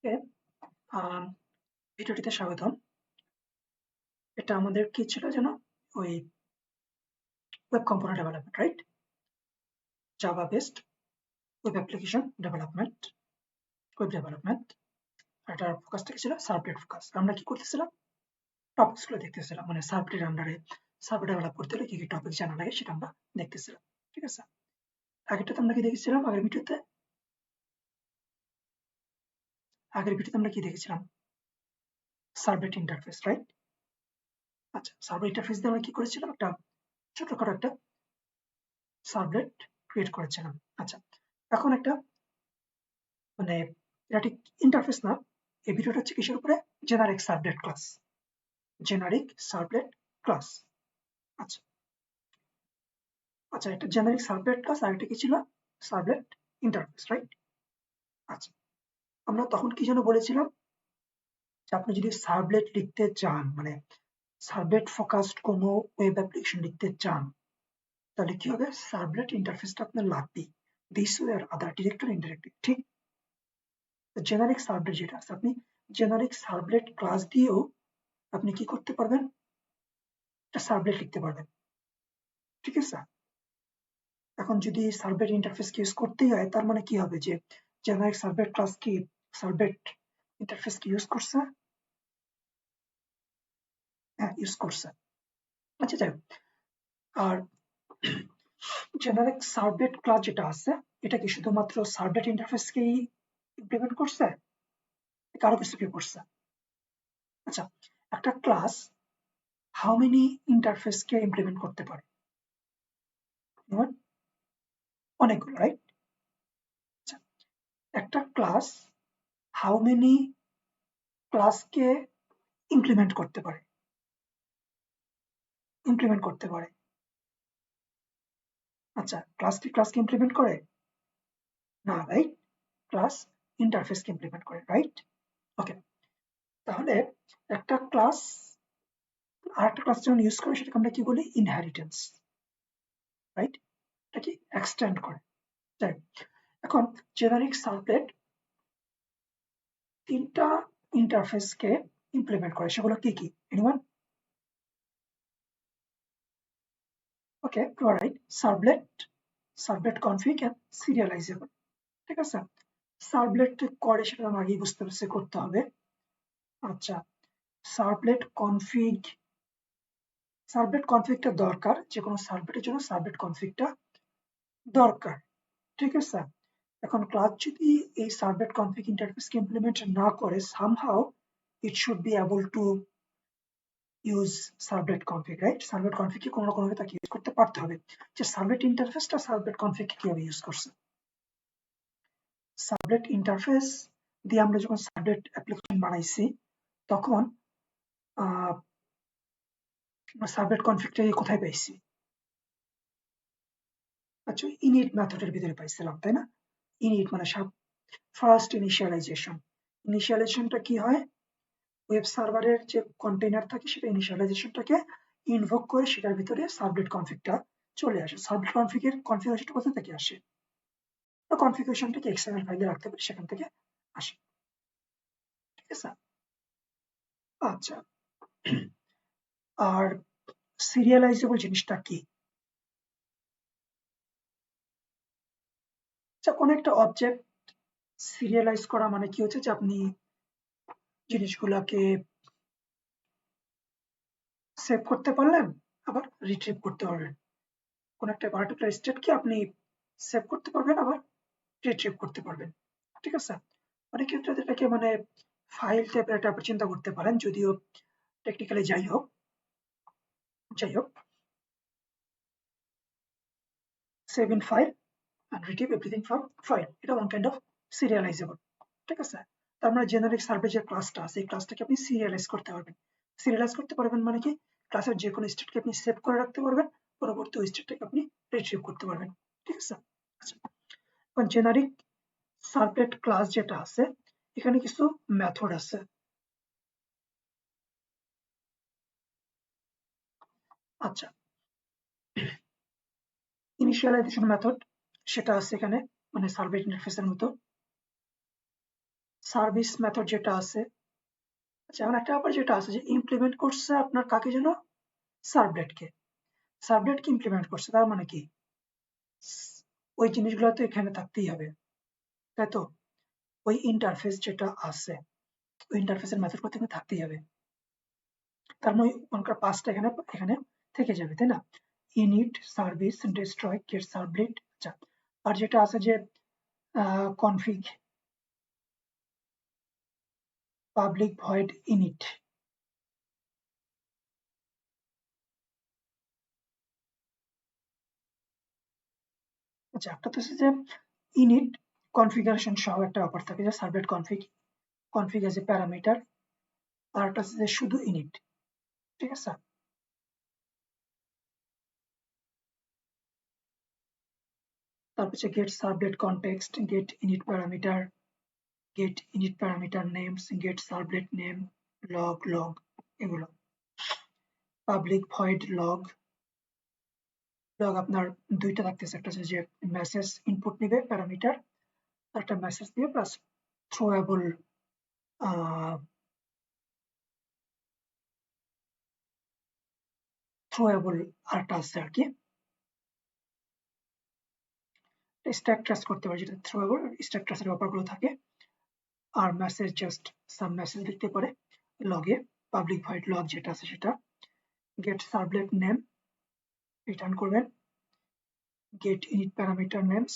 ওকে, ভিডিওটিতে স্বাগতম। এটা আমাদের কি ছিল যেন? ওই web component development, right? Java based web application development, web development. এটার ফোকাসটা কি ছিল? Servlet focus. আমরা কি করতেছিলাম? টপিকস গুলো দেখতেছিলাম, মানে সার্ভলেটের আন্ডারে সার্ভলেট ডেভেলপ করতে হলে কি কি টপিক জানা লাগে সেটা আমরা দেখতেছিলাম। ঠিক আছে, আগেরটাতে আমরা কি দেখেছিলাম? আগের ভিডিওতে আমরা কি দেখেছিলাম? Servlet interface, right? আচ্ছা, সার্ভলেট ইন্টারফেস দিয়ে আমরা কি করেছিলাম? একটা ছোটখাটো একটা সার্ভলেট ক্রিয়েট করেছিলাম। আচ্ছা, এখন একটা মানে এটা ঠিক ইন্টারফেস না, এই ভিডিওটা হচ্ছে কিসের উপরে? Generic servlet class. Generic servlet class. আচ্ছা আচ্ছা, একটা জেনারিক সার্ভলেট ক্লাস আর একটা কি ছিল? Servlet interface, right? আচ্ছা, আমরা তখন কি যেন বলেছিলাম? যে আপনি যদি সার্ভলেট লিখতে চান, মানে সার্ভলেট ফোকাসড কোনো ওয়েব অ্যাপ্লিকেশন লিখতে চান, তাহলে কি হবে? সার্ভলেট ইন্টারফেসটা আপনার লাগবেই। This way or other, direct or indirectly, ঠিক? জেনারিক সার্ভলেট যেটা আছে, আপনি জেনারিক সার্ভলেট ক্লাস দিয়েও আপনি কি করতে পারবেন? একটা সার্ভলেট লিখতে পারবেন। ঠিক আছে, এখন যদি সার্ভলেট ইন্টারফেস ইউজ করতেই হয়, তার মানে কি হবে? যে জেনারিক সার্ভলেট ক্লাস কি সার্ভলেট ইন্টারফেস কি ইউজ করছে? হ্যাঁ, ইউজ করছে। আচ্ছা, যাই হোক। আর জেনারিক সার্ভলেট ক্লাস যেটা আছে, এটা কি শুধুমাত্র সার্ভলেট ইন্টারফেসকেই ইমপ্লিমেন্ট করছে? আরো কিছু কি করছে? আচ্ছা, একটা ক্লাস হাউ মেনি ইন্টারফেসকে ইমপ্লিমেন্ট করতে পারে? অনেকগুলো, রাইট? আচ্ছা, একটা ক্লাস হাউ মেনি ক্লাসকে ইমপ্লিমেন্ট করতে পারে? ইমপ্লিমেন্ট করতে পারে। আচ্ছা, ক্লাসকে ইমপ্লিমেন্ট করে না, রাইট? ক্লাস ইন্টারফেসকে ইমপ্লিমেন্ট করে, রাইট? ওকে, তাহলে একটা ক্লাস আরেকটা ক্লাস যখন ইউজ করে সেটাকে আমরা কি বলি? Inheritance, right? এটা কি এক্সটেন্ড করে। যাই হোক, এখন জেনারিক সার্ভলেট তিনটা ইন্টারফেসকে ইমপ্লিমেন্ট করে, সেগুলো কি কি? Anyone? Okay, you are right. Servlet config and serializable. ঠিক আছে, সার্ভলেট করে সেটা আমরা আগেই বুঝতে পারছি করতে হবে। আচ্ছা, সার্ভলেট কনফিগটা দরকার, যে কোনো সার্ভলেটের জন্য সার্ভলেট কনফিগটা দরকার। ঠিক আছে, এখন ক্লাস যদি এই সার্ভলেট কনফিগ ইন্টারফেসকে ইমপ্লিমেন্ট না করে, somehow it should be able to use servlet config, right? Servlet কনফিগকে কোনো না কোনোভাবে তাকে ইউজ করতে পারতে হবে। যে সার্ভলেট ইন্টারফেসটা সার্ভলেট কনফিগকে কিভাবে ইউজ করছে। সার্ভলেট ইন্টারফেস দিয়ে আমরা যখন সার্ভলেট অ্যাপ্লিকেশন বানাইছি, তখন সার্ভলেট কনফিগটা কোথায় পাইছি? আচ্ছা, ইনিট মেথডের ভিতরে পাইছিলাম, তাই না? ইনিট মানে ফার্স্ট ইনিশিয়ালাইজেশন। ইনিশিয়ালাইজেশনটা কি হয়? ওয়েব সার্ভারের যে কন্টেইনার থাকে সেটা ইনিশিয়ালাইজেশনটাকে ইনভোক করে সেটার ভিতরে সার্ভলেট কনফিগটা চলে আসে। সার্ভলেট কনফিগের কনফিগারেশনটা কোথা থেকে আসে? কনফিগারেশনটাকে এক্সএমএল ফাইলে রাখতে পারি, সেখান থেকে আসে। ঠিক আছে, আচ্ছা। আর সিরিয়ালাইজেবল জিনিসটা কি? আচ্ছা, কোন একটা অবজেক্ট সিরিয়ালাইজ করা মানে কি হচ্ছে? যে আপনি জিনিসগুলোকে সেভ করতে পারলেন, আবার রিট্রিভ করতে পারবেন। কোন একটা পার্টিকুলার স্টেটকে আপনি সেভ করতে পারবেন, আবার রিট্রিভ করতে পারবেন। ঠিক আছে, অনেক ক্ষেত্রে এটাকে মানে ফাইল টাইপের একটা আপনি চিন্তা করতে পারেন, যদিও টেকনিক্যালি যাই হোক, save in file and retrieve everything from file, এটা one kind of serializable। ঠিক আছে, তার মানে জেনারিক সার্ভে যে ক্লাসটা আছে, এই ক্লাসটাকে আপনি সিরিয়ালাইজ করতে পারবেন। সিরিয়ালাইজ করতে পারবেন মানে কি? ক্লাসের যে কোনো স্টেটকে আপনি সেভ করে রাখতে পারবেন, পরবর্তী ওই স্টেটটাকে আপনি রিট্রিভ করতে পারবেন। ঠিক আছে, আচ্ছা, এখন জেনারিক সার্ভলেট ক্লাস যেটা আছে, এখানে কিছু মেথড আছে। আচ্ছা, ইনিশিয়ালাইজেশন মেথড সেটা আছে এখানে, মানে সার্ভলেট ইন্টারফেসের মতো। সার্ভিস মেথড যেটা আছে, আচ্ছা এখন একটা ব্যাপার যেটা আছে যে ইমপ্লিমেন্ট করছে আপনার কাকে যেন, সার্ভলেটকে। সার্ভলেটকে ইমপ্লিমেন্ট করছে, তার মানে কি ওই জিনিসগুলো তো এখানে থাকতেই হবে, তাই তো? ওই ইন্টারফেস যেটা আছে, ওই ইন্টারফেসের মেথড করতে থাকতেই হবে। তার মানে ওখানকার পাসটা এখানে এখানে থেকে যাবে, তাই না? Init service destroy get servlet. আচ্ছা, আর যেটা আছে যে কনফিগ পাবলিক ভয়েড ইনিট, আচ্ছা একটা তো হচ্ছে যে ইনিট কনফিগারেশন সহ একটা ব্যাপার থাকে যে servlet config, config as a parameter, আর একটা হচ্ছে যে শুধু ইনিট, ঠিক আছে? তারপর হচ্ছে get servlet context, get init parameter, get init parameter names, get servlet name, log এগুলো। পাবলিক ভয়েড লগ আপনার দুইটা থাকতেছে, একটা হচ্ছে যে মেসেজ ইনপুট নিবে প্যারামিটার, একটা মেসেজ দিবে প্লাস থ্রোয়েবল আরটা আছে আর কি, স্ট্যাক ট্রেস করতে পারে, যেটা থ্রোয়েবল স্ট্যাক ট্রেসের ব্যাপারগুলো থাকে। আর মেসেজ জাস্ট সাম মেসেজ লিখতে পারে লগে। পাবলিক ভয়েড লগ যেটা আছে সেটা গেট সার্ভলেট নেম রিটার্ন করবেন, গেট ইনিট প্যারামিটার নেমস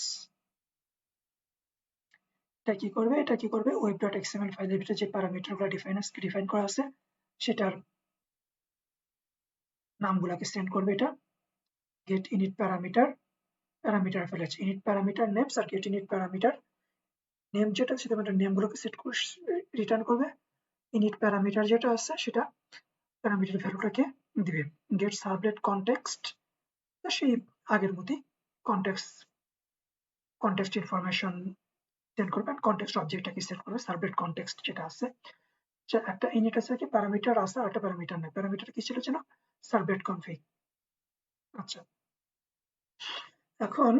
এটা কি করবে web.xml ফাইলের ভিতরে যে প্যারামিটারগুলো ডিফাইন করা আছে সেটার নামগুলোকে সেন্ড করবে। এটা গেট ইনিট প্যারামিটার ফেলেছে ইনিট প্যারামিটার নেমস, আর গেট ইনিট প্যারামিটার নেম যেটা সেটা নেমগুলোকে সেট করে রিটার্ন করবে। ইনিট প্যারামিটার যেটা আছে সেটা প্যারামিটার ভ্যালুটাকে দিবে। গেট সার্ভলেট কনটেক্সট, সেই আগের মতই কনটেক্সট ইনফরমেশন সেন্ড করবে, কনটেক্সট অবজেক্টটাকে সেট করবে। সার্ভলেট কনটেক্সট যেটা আছে, একটা ইনিট আছে কি প্যারামিটার আছে, আর একটা প্যারামিটার নেই। প্যারামিটার কি ছিল যেন, সার্ভলেট কনফিগ। আচ্ছা, এখন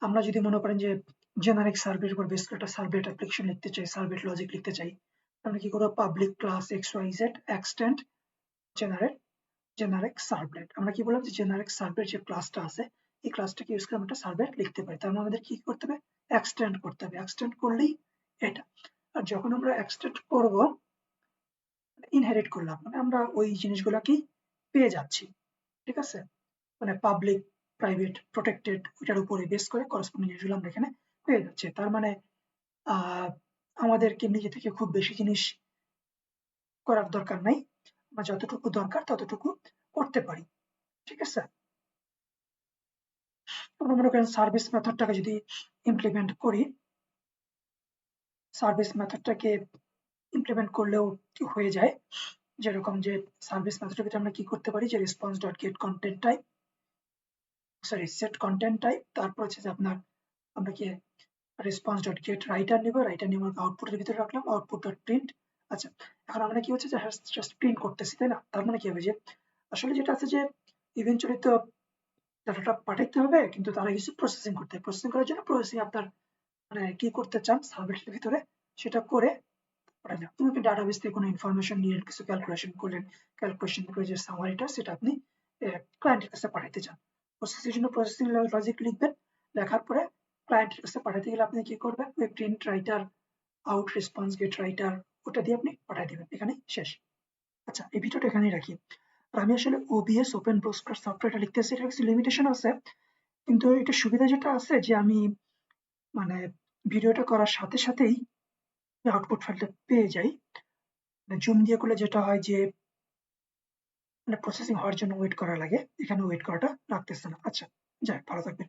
আমরা যদি মনে করেন যে জেনারিক সার্ভলেটের উপর বেস করে একটা সার্ভলেট অ্যাপ্লিকেশন লিখতে চাই, সার্ভলেট লজিক লিখতে চাই, আমরা কি করব? Public class xyz extend generic servlet. আমরা কি বললাম যে জেনারিক সার্ভলেট যে ক্লাসটা আছে এই ক্লাসটাকে ইউজ করে আমরা একটা সার্ভলেট লিখতে পারি। তার মানে আমাদের কি করতে হবে? এক্সটেন্ড করতে হবে। এক্সটেন্ড করলেই এটা। আর যখন আমরা এক্সটেন্ড করব, ইনহেরিট করলাম, মানে আমরা ওই জিনিসগুলোকেই পেয়ে যাচ্ছি, ঠিক আছে? মানে পাবলিক প্রাইভেট প্রোটেক্টেড ওইটার উপরে বেস করে করসপন্ডিং জিনিসগুলো আমরা এখানে পেয়ে যাচ্ছি। তার মানে আমাদেরকে নিজে থেকে খুব বেশি জিনিস করার দরকার নাই, বা যতটুকু দরকার ততটুকু করতে পারি, ঠিক আছে? আমরা মনে করেন সার্ভিস মেথডটাকে যদি ইমপ্লিমেন্ট করি, সার্ভিস মেথডটাকে ইমপ্লিমেন্ট করলেও হয়ে যায়। যেরকম যে সার্ভিস মেথডের ভিতরে আমরা কি করতে পারি যে response dot gate content type, sorry set contained type, তারপর হচ্ছে যে আপনার আমরা কি রেসপন্স ডট গেট রাইটার নিব, রাইটার নিয়ে আউটপুটের ভিতরে রাখলাম আউটপুট ডট প্রিন্ট। আচ্ছা, এখন আমরা কি হচ্ছে যে জাস্ট প্রিন্ট করতেছি, তাই না? তার মানে কি হবে যে আসলে যেটা আছে যে ইভেন্চুয়ালি তো ডাটাটা পাঠাইতে হবে, কিন্তু তারা কিছু প্রসেসিং করতে হবে। প্রসেসিং করার জন্য প্রসেসিং আপনার মানে কি করতে চান সার্ভলেটের ভিতরে সেটা করে পাঠালেন। তুমি কি ডাটাবেস থেকে কোনো ইনফরমেশন নিয়ে কিছু ক্যালকুলেশন করলেন, ক্যালকুলেশন করে যে সামারিটা সেটা আপনি ক্লায়েন্টের কাছে পাঠাইতে চান। প্রসেসের জন্য প্রসেসিং লজিক লিখবেন, লেখার পরে ক্লায়েন্টের কাছে পাঠাতে গেলে আপনি কি করবেন? ওই print writer out response get writer ওটা দিয়ে আপনি পাঠিয়ে দিবেন, এখানে শেষ। আচ্ছা, এই ভিডিওটা এখানেই রাখি। আর আমি আসলে ওবিএস ওপেন ব্রাউজার সফটওয়্যারটা লিখতেছি, এটা কিছু লিমিটেশন আছে, কিন্তু এটা সুবিধা যেটা আছে যে আমি মানে ভিডিওটা করার সাথে সাথেই আউটপুট ফাইলটা পেয়ে যাই। জুম দিয়ে করলে যেটা হয় যে মানে প্রসেসিং হওয়ার জন্য ওয়েট করা লাগে, এখানে ওয়েট করাটা লাগতেছে না। আচ্ছা, যাই, ভালো থাকবেন।